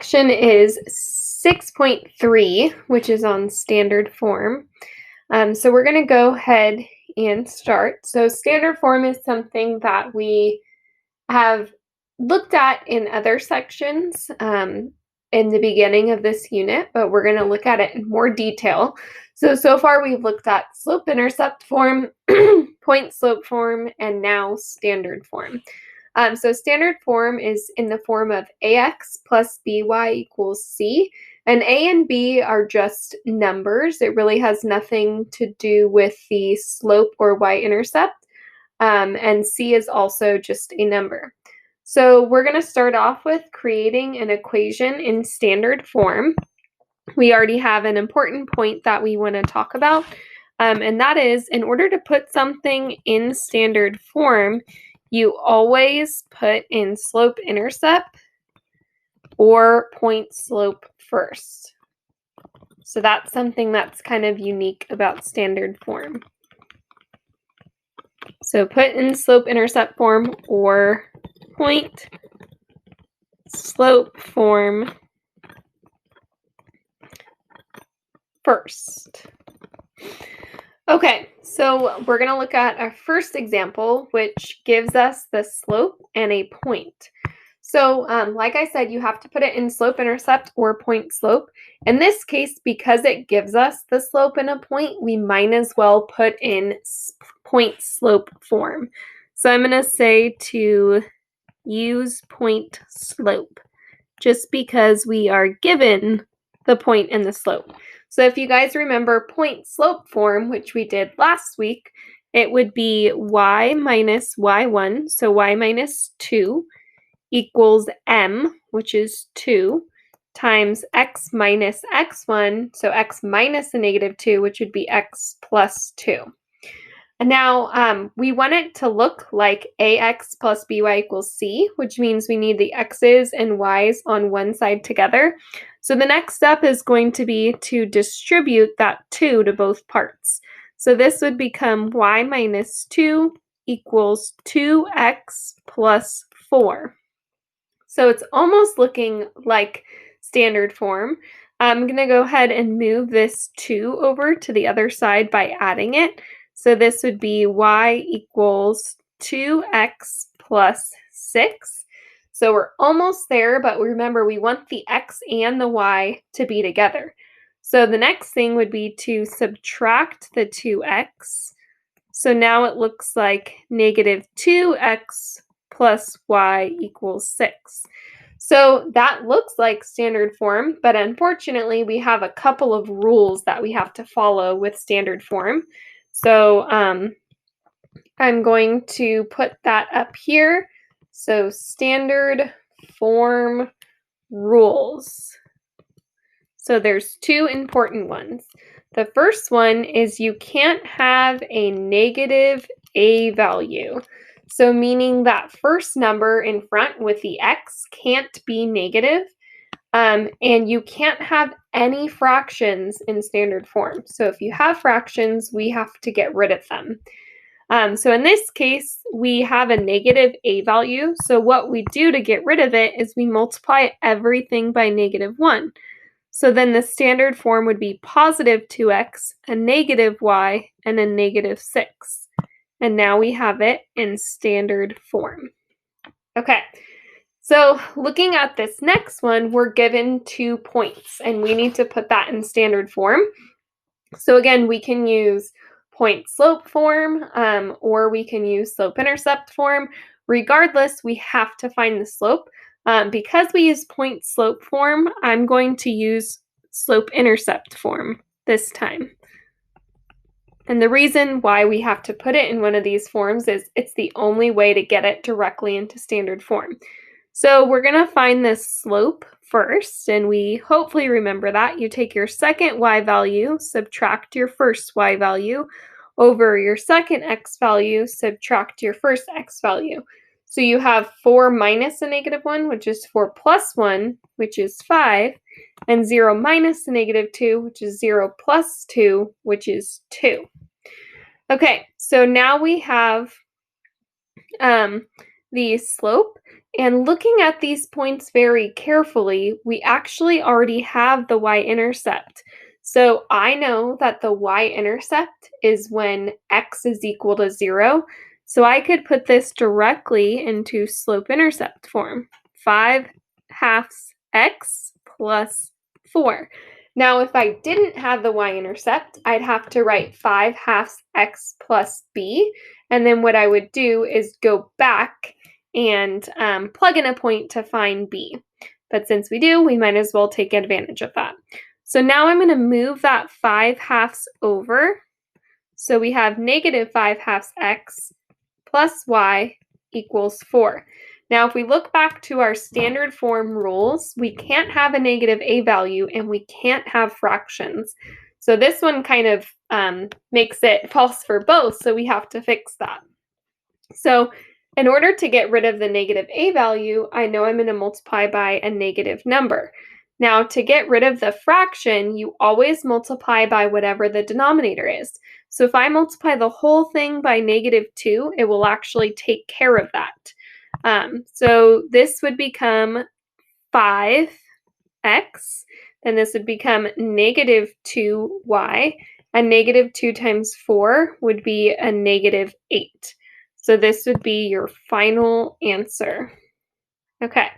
section is 6.3, which is on standard form. So we're going to go ahead and start. So standard form is something that we have looked at in other sections in the beginning of this unit, but we're going to look at it in more detail. So far we've looked at slope-intercept form, point-slope form, and now standard form. So standard form is in the form of ax plus by equals c. And a and b are just numbers. It really has nothing to do with the slope or y-intercept. And c is also just a number. So we're going to start off with creating an equation in standard form. We already have an important point that we want to talk about, and that is, in order to put something in standard form, you always put in slope-intercept or point-slope first. So that's something that's kind of unique about standard form. So put in slope-intercept form or point-slope form first. Okay, so we're going to look at our first example, which gives us the slope and a point. So like I said, you have to put it in slope-intercept or point-slope. In this case, because it gives us the slope and a point, we might as well put in point-slope form. So I'm going to say to use point-slope, just because we are given the point and the slope. So if you guys remember point-slope form, which we did last week, it would be y minus y1, so y minus 2, equals m, which is 2, times x minus x1, so x minus a negative 2, which would be x plus 2. And now we want it to look like ax plus by equals c, which means we need the x's and y's on one side together. So the next step is going to be to distribute that 2 to both parts. So this would become y minus 2 equals 2x plus 4. So it's almost looking like standard form. I'm going to go ahead and move this 2 over to the other side by adding it. So this would be y equals 2x plus 6. So we're almost there, but remember we want the x and the y to be together. So the next thing would be to subtract the 2x. So now it looks like negative 2x plus y equals 6. So that looks like standard form, but unfortunately we have a couple of rules that we have to follow with standard form. So I'm going to put that up here. So standard form rules. So there's 2 important ones. The first one is you can't have a negative a value. So meaning that first number in front with the x can't be negative, and you can't have any fractions in standard form. So if you have fractions, we have to get rid of them. So in this case, we have a negative a value. So what we do to get rid of it is we multiply everything by negative 1. So then the standard form would be positive 2x, a negative y, and a negative 6. And now we have it in standard form. Okay, so looking at this next one, we're given 2 points, and we need to put that in standard form. So again, we can use point-slope form, or we can use slope-intercept form. Regardless, we have to find the slope. Because we use point-slope form, I'm going to use slope-intercept form this time. And the reason why we have to put it in one of these forms is it's the only way to get it directly into standard form. So we're going to find this slope first, and we hopefully remember that. You take your second y value, subtract your first y value, over your second x value, subtract your first x value. So you have 4 minus a negative 1, which is 4 plus 1, which is 5, and 0 minus a negative 2, which is 0 plus 2, which is 2. Okay, so now we have the slope And looking at these points very carefully, we actually already have the y-intercept. So I know that the y-intercept is when x is equal to 0. So I could put this directly into slope-intercept form. 5/2 x plus 4. Now, if I didn't have the y-intercept, I'd have to write 5/2 x plus b. And then what I would do is go back and plug in a point to find b. But since we do, we might as well take advantage of that. So now I'm going to move that 5/2 over. So we have negative 5/2 x plus y equals 4. Now, if we look back to our standard form rules, we can't have a negative a value and we can't have fractions. So this one kind of makes it false for both, so we have to fix that. So in order to get rid of the negative a value, I know I'm going to multiply by a negative number. Now, to get rid of the fraction, you always multiply by whatever the denominator is. So if I multiply the whole thing by -2, it will actually take care of that. So this would become 5x, then this would become -2y, and -2 times 4 would be a -8. So this would be your final answer. Okay,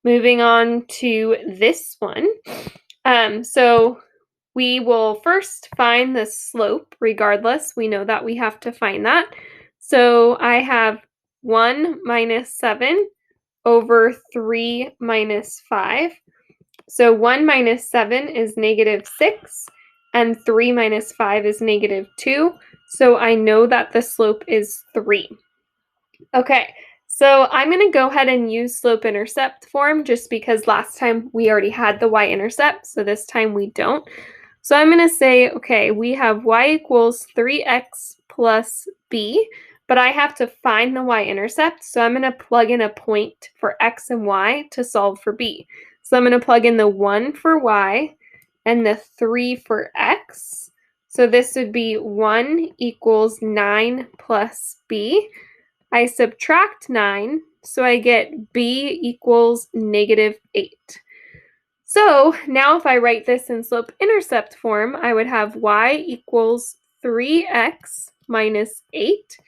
moving on to this one. So we will first find the slope regardless. We know that we have to find that. So I have 1 minus 7 over 3 minus 5. So 1 minus 7 is -6, and 3 minus 5 is -2. So I know that the slope is 3. Okay, so I'm going to go ahead and use slope-intercept form just because last time we already had the y-intercept, so this time we don't. So I'm going to say, okay, we have y equals 3x plus b, but I have to find the y-intercept, so I'm going to plug in a point for x and y to solve for b. So I'm going to plug in the 1 for y and the 3 for x. So this would be 1 equals 9 plus b. I subtract 9, so I get b equals -8. So now if I write this in slope-intercept form, I would have y equals 3x minus 8.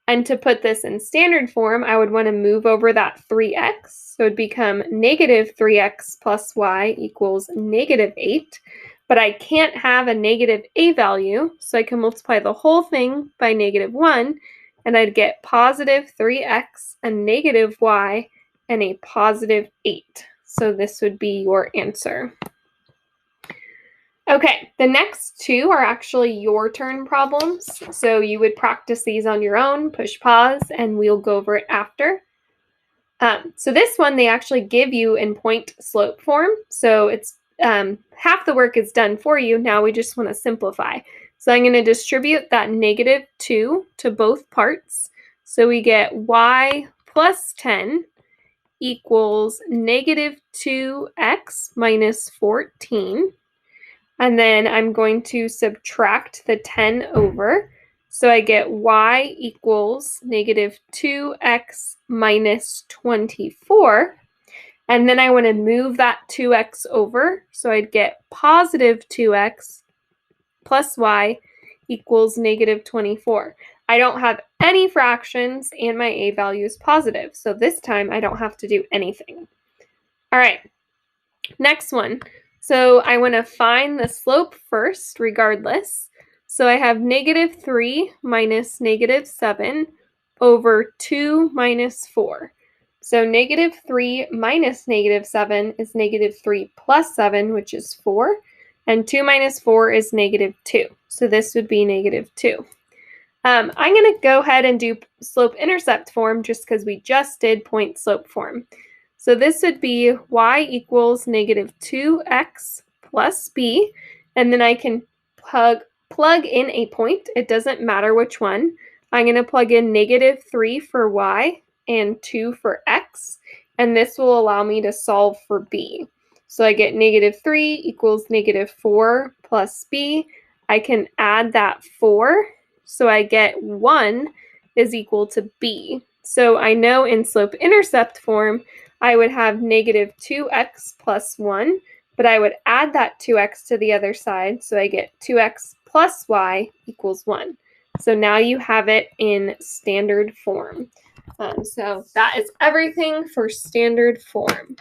And to put this in standard form, I would want to move over that 3x. So it would become -3x plus y equals -8. But I can't have a negative a value, so I can multiply the whole thing by -1, and I'd get positive 3x, a negative y, and a positive 8. So this would be your answer. Okay, the next two are actually your turn problems. So you would practice these on your own, push pause, and we'll go over it after. So this one, they actually give you in point slope form. So it's half the work is done for you. Now we just want to simplify. So I'm going to distribute that -2 to both parts. So we get y plus 10 equals -2x minus 14. And then I'm going to subtract the 10 over. So I get y equals -2x minus 24. And then I want to move that 2x over. So I'd get positive 2x plus y equals -24. I don't have any fractions and my a value is positive. So this time I don't have to do anything. All right, next one. So I want to find the slope first regardless. So I have -3 minus -7 over 2 minus 4. So -3 minus -7 is -3 plus 7, which is 4. And 2 minus 4 is -2. So this would be -2. I'm going to go ahead and do slope-intercept form just because we just did point slope form. So this would be y equals -2x plus b, and then I can plug in a point. It doesn't matter which one. I'm going to plug in -3 for y and 2 for x, and this will allow me to solve for b. So I get -3 equals -4 plus b. I can add that 4, so I get 1 is equal to b. So I know in slope-intercept form, I would have negative 2x plus 1, but I would add that 2x to the other side, so I get 2x plus y equals 1. So now you have it in standard form. So that is everything for standard form.